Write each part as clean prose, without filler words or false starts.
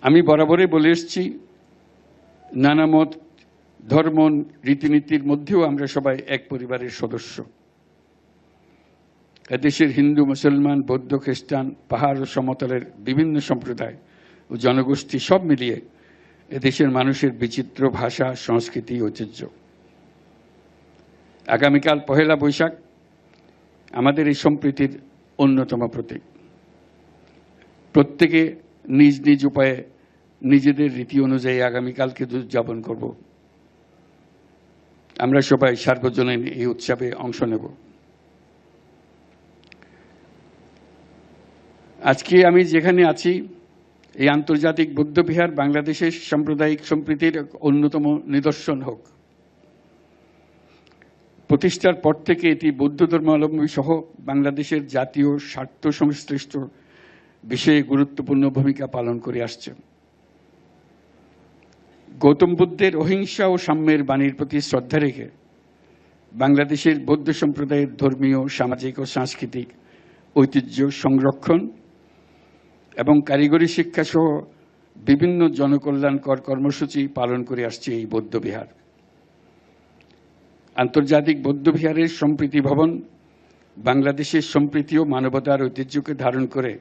আমি বরাবরই বলে এসেছি, নানা মত, ধর্ম, রীতিনীতির মধ্যেও আমরা সবাই এক পরিবারের সদস্য। এদেশের হিন্দু, মুসলমান, বৌদ্ধ, খ্রিস্টান, পাহাড় ও সমতলের বিভিন্ন সম্প্রদায় ও জনগোষ্ঠী সব মিলিয়ে এদেশের মানুষের বিচিত্র ভাষা, সংস্কৃতি, ঐতিহ্য। আগামীকাল পহেলা বৈশাখ আমাদের এই সম্প্রীতির অন্যতম প্রতীক। প্রত্যেকে নিজ নিজ উপায়ে নিজেদের রীতি অনুযায়ী আগামীকালকে উদযাপন করব। আমরা সবাই সার্বজনীন এই উৎসবে অংশ নেব। আজকে আমি যেখানে আছি, এই আন্তর্জাতিক বৌদ্ধবিহার বাংলাদেশের সাম্প্রদায়িক সম্প্রীতির অন্যতম নিদর্শন হোক। প্রতিষ্ঠার পর থেকে এটি বৌদ্ধ ধর্মাবলম্বী সহ বাংলাদেশের জাতীয় স্বার্থ সংশ্লিষ্ট বিষয়ে গুরুত্বপূর্ণ ভূমিকা পালন করে আসছে। গৌতম বুদ্ধের অহিংসা ও সাম্যের বাণীর প্রতি শ্রদ্ধা রেখে বাংলাদেশের বৌদ্ধ সম্প্রদায়ের ধর্মীয়, সামাজিক ও সাংস্কৃতিক ঐতিহ্য সংরক্ষণ এবং কারিগরি শিক্ষা সহ বিভিন্ন জনকল্যাণকর কর্মসূচি পালন করে আসছে এই বৌদ্ধবিহার। আন্তর্জাতিক বৌদ্ধবিহারের সম্প্রীতি ভবন বাংলাদেশের সম্প্রীতি ও মানবতার ঐতিহ্যকে ধারণ করে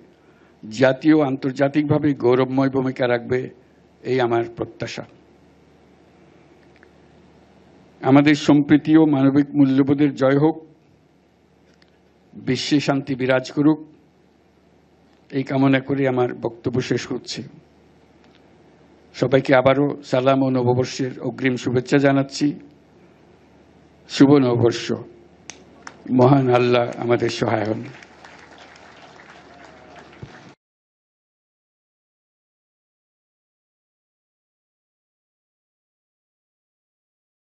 জাতীয় ও আন্তর্জাতিকভাবে গৌরবময় ভূমিকা রাখবে, এই আমার প্রত্যাশা। আমাদের সম্প্রীতি ও মানবিক মূল্যবোধের জয় হোক, বিশ্বে শান্তি বিরাজ করুক, এই কামনা করে আমার বক্তব্য শেষ করছি। সবাইকে আবারও সালাম ও নববর্ষের অগ্রিম শুভেচ্ছা জানাচ্ছি। শুভ নববর্ষ। মহান আল্লাহ আমাদের সহায় হন।